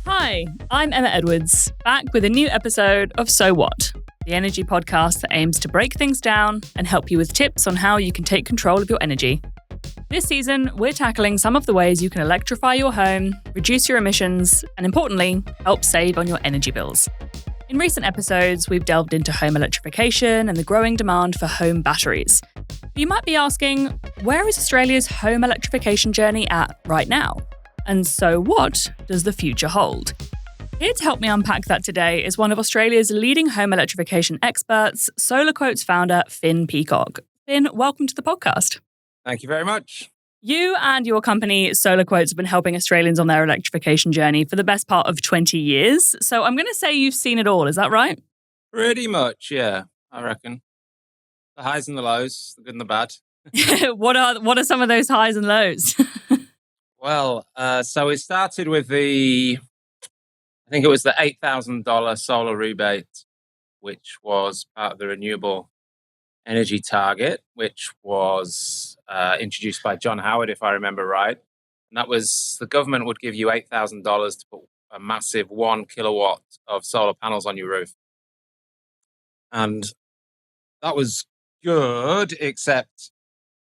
Hi, I'm Emma Edwards, back with a new episode of So What, the energy podcast that aims to break things down and help you with tips on how you can take control of your energy. This season, we're tackling some of the ways you can electrify your home, reduce your emissions, and importantly, help save on your energy bills. In recent episodes, we've delved into home electrification and the growing demand for home batteries. You might be asking, where is Australia's home electrification journey at right now? And so what does the future hold? Here to help me unpack that today is one of Australia's leading home electrification experts, SolarQuotes founder Finn Peacock. Finn, welcome to the podcast. Thank you very much. You and your company, SolarQuotes, have been helping Australians on their electrification journey for the best part of 20 years. So I'm going to say you've seen it all. Is that right? Pretty much, yeah, I reckon. The highs and the lows, the good and the bad. What are some of those highs and lows? Well, so it started with I think it was the $8,000 solar rebate, which was part of the renewable energy target, which was introduced by John Howard, if I remember right. And that was, the government would give you $8,000 to put a massive 1 kilowatt of solar panels on your roof. And that was good, except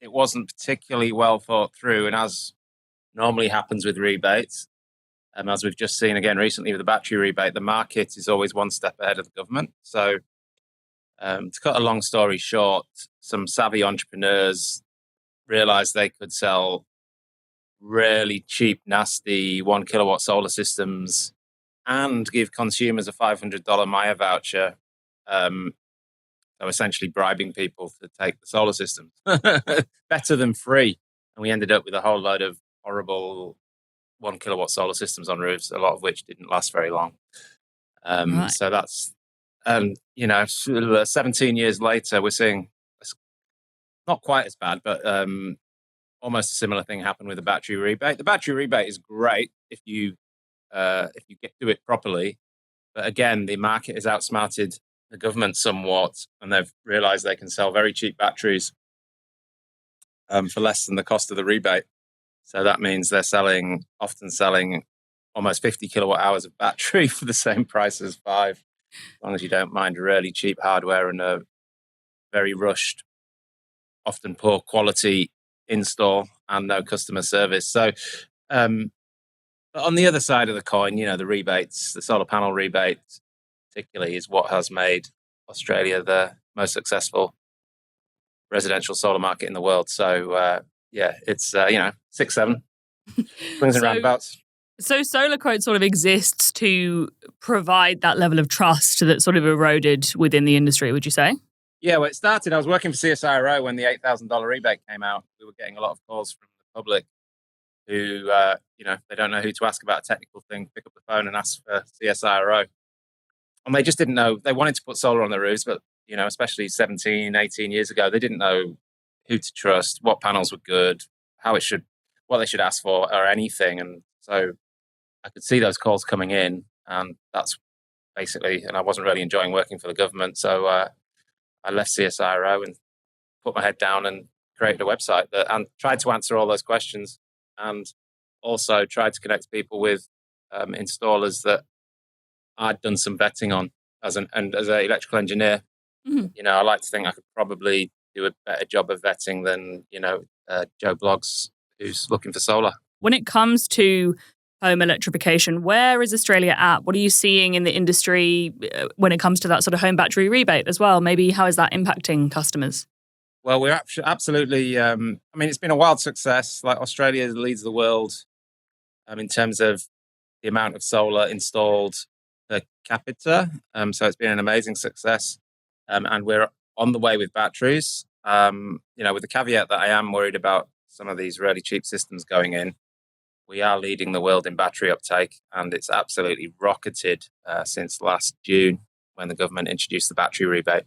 it wasn't particularly well thought through. And as normally happens with rebates, as we've just seen again recently with the battery rebate, the market is always one step ahead of the government. So to cut a long story short, some savvy entrepreneurs realized they could sell really cheap, nasty 1 kilowatt solar systems and give consumers a $500 Maya voucher. So essentially bribing people to take the solar systems. Better than free. And we ended up with a whole load of horrible 1 kilowatt solar systems on roofs, a lot of which didn't last very long. Right. So that's, 17 years later, we're seeing not quite as bad, but almost a similar thing happened with the battery rebate. The battery rebate is great if you do it properly. But again, the market has outsmarted the government somewhat, and they've realized they can sell very cheap batteries for less than the cost of the rebate. So that means they're often selling almost 50 kilowatt hours of battery for the same price as 5, as long as you don't mind really cheap hardware and a very rushed, often poor quality install and no customer service. So but on the other side of the coin, the rebates, the solar panel rebate particularly, is what has made Australia the most successful residential solar market in the world. So it's 6, 7 swings and roundabouts. So SolarQuotes sort of exists to provide that level of trust that sort of eroded within the industry, would you say? Yeah, well, it started, I was working for CSIRO when the $8,000 rebate came out. We were getting a lot of calls from the public who, they don't know who to ask about a technical thing, pick up the phone and ask for CSIRO. And they just didn't know. They wanted to put solar on their roofs, but, especially 17, 18 years ago, they didn't know who to trust, what panels were good, what they should ask for or anything. And so I could see those calls coming in, and that's basically, and I wasn't really enjoying working for the government. So I left CSIRO and put my head down and created a website and tried to answer all those questions, and also tried to connect people with installers that I'd done some vetting on as an electrical engineer. Mm-hmm. I like to think I could probably do a better job of vetting than, Joe Bloggs who's looking for solar. When it comes to home electrification, where is Australia at? What are you seeing in the industry when it comes to that sort of home battery rebate as well? Maybe how is that impacting customers? Well, we're absolutely, it's been a wild success. Like, Australia leads the world in terms of the amount of solar installed per capita. So it's been an amazing success. And we're on the way with batteries, with the caveat that I am worried about some of these really cheap systems going in. We are leading the world in battery uptake, and it's absolutely rocketed since last June when the government introduced the battery rebate.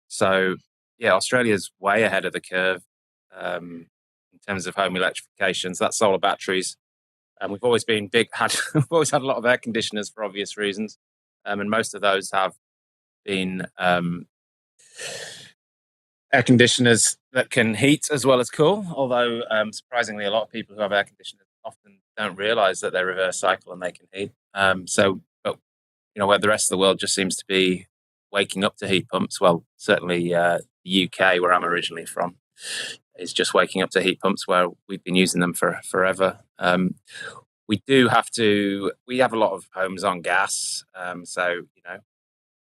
So, Australia's way ahead of the curve in terms of home electrifications. That's solar batteries. And we've always been we've always had a lot of air conditioners for obvious reasons. And most of those have been air conditioners that can heat as well as cool. Although, surprisingly, a lot of people who have air conditioners often don't realize that they reverse cycle and they can heat. But where the rest of the world just seems to be waking up to heat pumps. Well, certainly the UK, where I'm originally from, is just waking up to heat pumps where we've been using them for forever. We have a lot of homes on gas.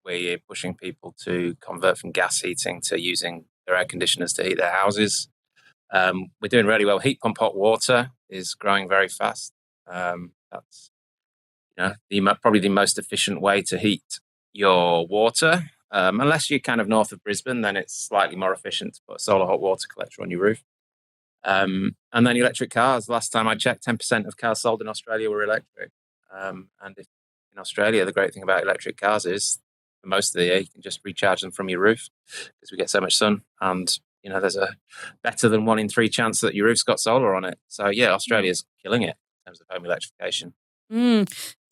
We're pushing people to convert from gas heating to using their air conditioners to heat their houses. We're doing really well. Heat pump hot water is growing very fast. That's probably the most efficient way to heat your water. Unless you're kind of north of Brisbane, then it's slightly more efficient to put a solar hot water collector on your roof. And then electric cars. Last time I checked, 10% of cars sold in Australia were electric. And if in Australia, the great thing about electric cars is for most of the year, you can just recharge them from your roof because we get so much sun. And, there's a better than 1 in 3 chance that your roof's got solar on it. So, yeah, Australia's killing it in terms of home electrification. Do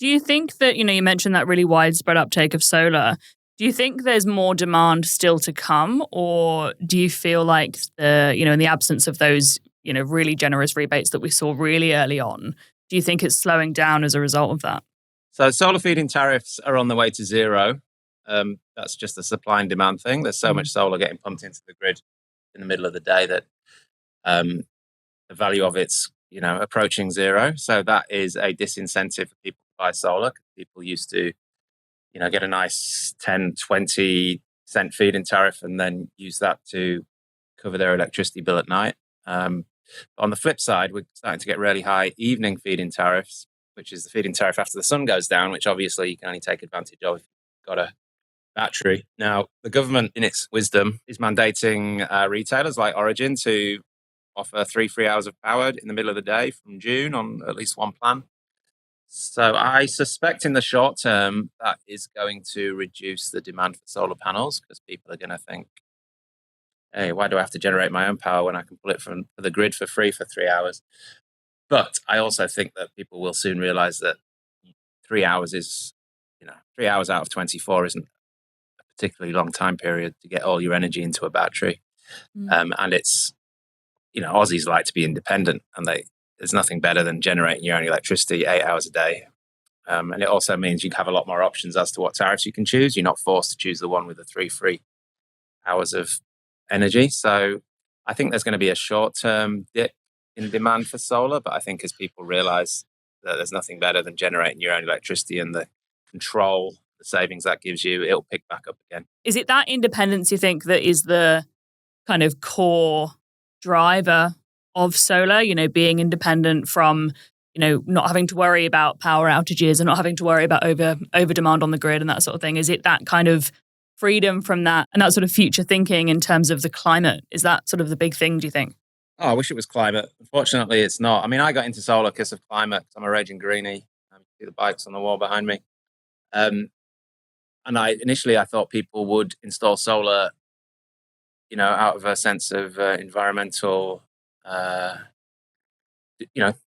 you think that, you mentioned that really widespread uptake of solar. Do you think there's more demand still to come, or do you feel like in the absence of those, really generous rebates that we saw really early on, do you think it's slowing down as a result of that? So solar feed-in tariffs are on the way to zero. That's just a supply and demand thing. There's so much solar getting pumped into the grid in the middle of the day that the value of it's approaching zero. So that is a disincentive for people to buy solar. People used to get a nice 10, 20 cent feed-in tariff and then use that to cover their electricity bill at night. On the flip side, we're starting to get really high evening feed-in tariffs, which is the feed-in tariff after the sun goes down, which obviously you can only take advantage of if you've got a battery. Now, the government, in its wisdom, is mandating retailers like Origin to offer 3 free hours of power in the middle of the day from June on at least one plan. So I suspect in the short term that is going to reduce the demand for solar panels because people are going to think, hey, why do I have to generate my own power when I can pull it from the grid for free for 3 hours? But I also think that people will soon realize that 3 hours is, 3 hours out of 24 isn't a particularly long time period to get all your energy into a battery. And it's, Aussies like to be independent, and there's nothing better than generating your own electricity 8 hours a day. And it also means you have a lot more options as to what tariffs you can choose. You're not forced to choose the one with the 3 free hours of energy. So I think there's going to be a short-term dip in demand for solar, but I think as people realize that there's nothing better than generating your own electricity and the control, the savings that gives you, it'll pick back up again. Is it that independence you think that is the kind of core driver of solar, being independent from, not having to worry about power outages and not having to worry about over demand on the grid and that sort of thing? Is it that kind of freedom from that and that sort of future thinking in terms of the climate? Is that sort of the big thing, do you think? Oh, I wish it was climate. Unfortunately, it's not. I mean, I got into solar because of climate. I'm a raging greenie. You see the bikes on the wall behind me. And initially I thought people would install solar, out of a sense of environmental,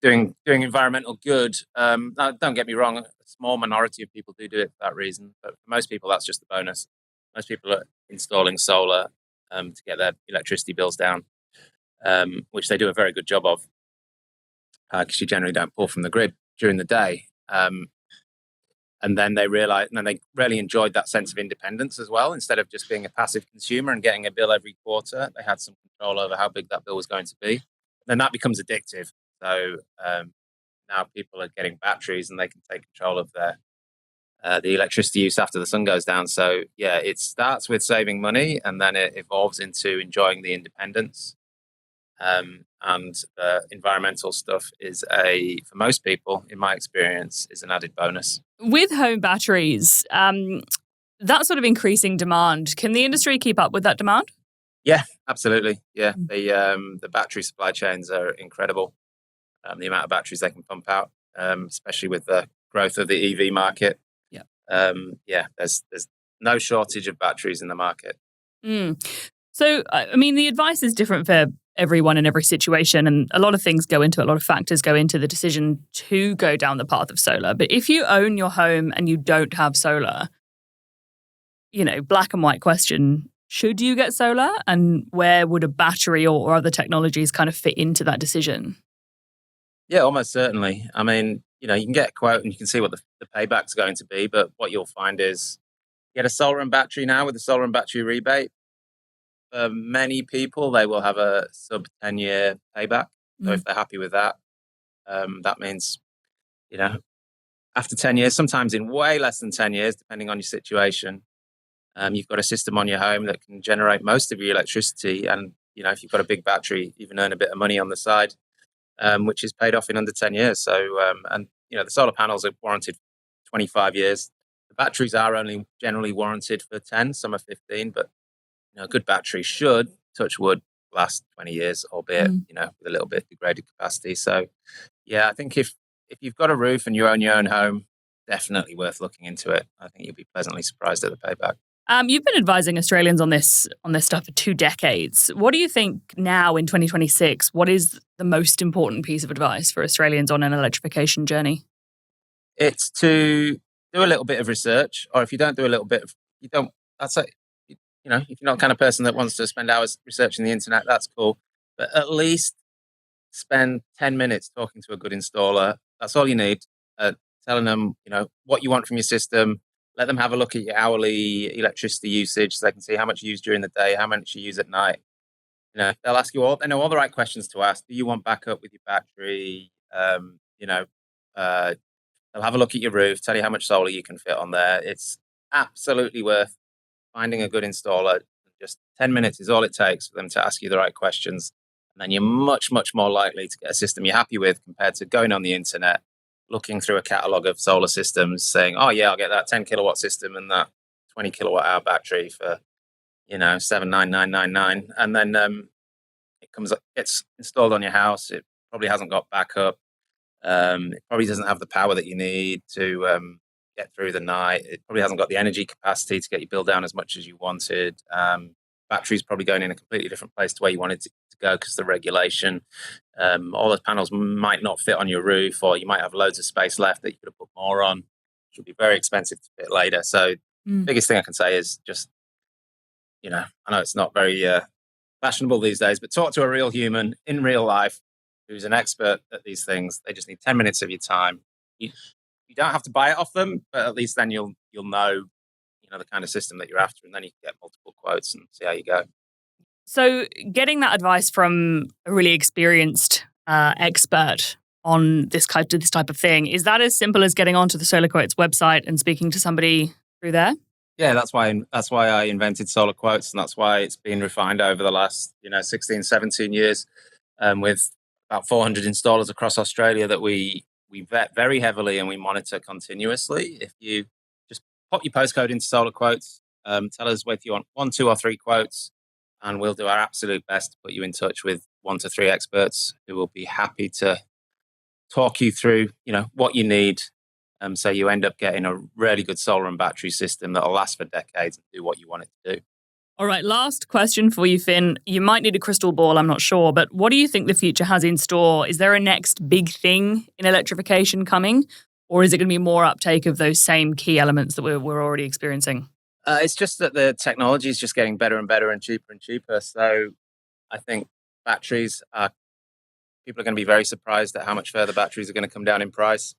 doing environmental good. Now, don't get me wrong, a small minority of people do it for that reason. But for most people, that's just a bonus. Most people are installing solar to get their electricity bills down, which they do a very good job of because you generally don't pull from the grid during the day. And then they realized, and then they really enjoyed that sense of independence as well. Instead of just being a passive consumer and getting a bill every quarter, they had some control over how big that bill was going to be. Then that becomes addictive. So now people are getting batteries and they can take control of their the electricity use after the sun goes down. So yeah, it starts with saving money and then it evolves into enjoying the independence. And the environmental stuff is for most people, in my experience, is an added bonus. With home batteries, that sort of increasing demand, can the industry keep up with that demand? Yeah, absolutely. Yeah, the battery supply chains are incredible. The amount of batteries they can pump out, especially with the growth of the EV market. Yeah, there's no shortage of batteries in the market. So, I mean, the advice is different for everyone in every situation, and a lot of things go into it. A lot of factors go into the decision to go down the path of solar. But if you own your home and you don't have solar, black and white question, should you get solar? And where would a battery or other technologies kind of fit into that decision? Yeah, almost certainly. I mean, you can get a quote and you can see what the payback's going to be, but what you'll find is get a solar and battery now with the solar and battery rebate. For many people, they will have a sub 10-year payback. So if they're happy with that, that means, you know, after 10 years, sometimes in way less than 10 years, depending on your situation, you've got a system on your home that can generate most of your electricity. And, if you've got a big battery, even earn a bit of money on the side, which is paid off in under 10 years. So, the solar panels are warranted 25 years. The batteries are only generally warranted for 10, some are 15, but a good battery should, touch wood, last 20 years, albeit, with a little bit degraded capacity. So, yeah, I think if you've got a roof and you own your own home, definitely worth looking into it. I think you'll be pleasantly surprised at the payback. You've been advising Australians on this stuff for 2 decades. What do you think now in 2026? What is the most important piece of advice for Australians on an electrification journey? It's to do a little bit of research, or if you don't do a little bit of, that's it. If you're not the kind of person that wants to spend hours researching the internet, that's cool. But at least spend 10 minutes talking to a good installer. That's all you need. Telling them, what you want from your system. Let them have a look at your hourly electricity usage so they can see how much you use during the day, how much you use at night. They'll ask you they know all the right questions to ask. Do you want backup with your battery? They'll have a look at your roof, tell you how much solar you can fit on there. It's absolutely worth finding a good installer. Just 10 minutes is all it takes for them to ask you the right questions. And then you're much, much more likely to get a system you're happy with compared to going on the internet, looking through a catalogue of solar systems, saying, oh, yeah, I'll get that 10 kilowatt system and that 20 kilowatt hour battery for, 79999. And then gets installed on your house. It probably hasn't got backup. It probably doesn't have the power that you need to get through the night. It probably hasn't got the energy capacity to get your bill down as much as you wanted. Battery's probably going in a completely different place to where you wanted to go because the regulation. All those panels might not fit on your roof, or you might have loads of space left that you could have put more on, which would be very expensive to fit later. So biggest thing I can say is just, I know it's not very fashionable these days, but talk to a real human in real life who's an expert at these things. They just need 10 minutes of your time. You don't have to buy it off them, but at least then you'll know, the kind of system that you're after, and then you can get multiple quotes and see how you go. So getting that advice from a really experienced expert on this type of thing, is that as simple as getting onto the SolarQuotes website and speaking to somebody through there? Yeah, that's why I invented SolarQuotes, and that's why it's been refined over the last 16, 17 years, with about 400 installers across Australia that we vet very heavily and we monitor continuously. If you just pop your postcode into SolarQuotes, tell us whether you want 1, 2, or 3 quotes, and we'll do our absolute best to put you in touch with 1 to 3 experts who will be happy to talk you through, what you need, so you end up getting a really good solar and battery system that'll last for decades and do what you want it to do. All right, last question for you, Finn. You might need a crystal ball, I'm not sure, but what do you think the future has in store? Is there a next big thing in electrification coming, or is it going to be more uptake of those same key elements that we're already experiencing? It's just that the technology is just getting better and better and cheaper. So I think people are going to be very surprised at how much further batteries are going to come down in price.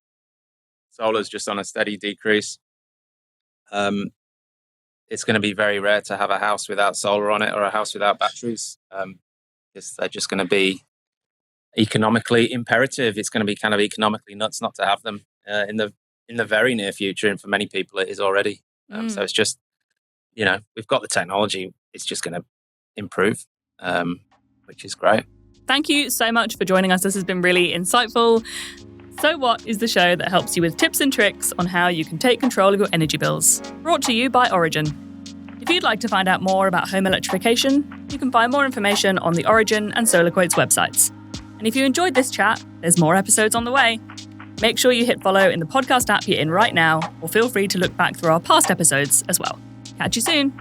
Solar's just on a steady decrease. It's going to be very rare to have a house without solar on it or a house without batteries. Because they're just going to be economically imperative. It's going to be kind of economically nuts not to have them in the very near future. And for many people, it is already. So it's just, we've got the technology. It's just going to improve, which is great. Thank you so much for joining us. This has been really insightful. So What is the show that helps you with tips and tricks on how you can take control of your energy bills. Brought to you by Origin. If you'd like to find out more about home electrification, you can find more information on the Origin and SolarQuotes websites. And if you enjoyed this chat, there's more episodes on the way. Make sure you hit follow in the podcast app you're in right now, or feel free to look back through our past episodes as well. Catch you soon.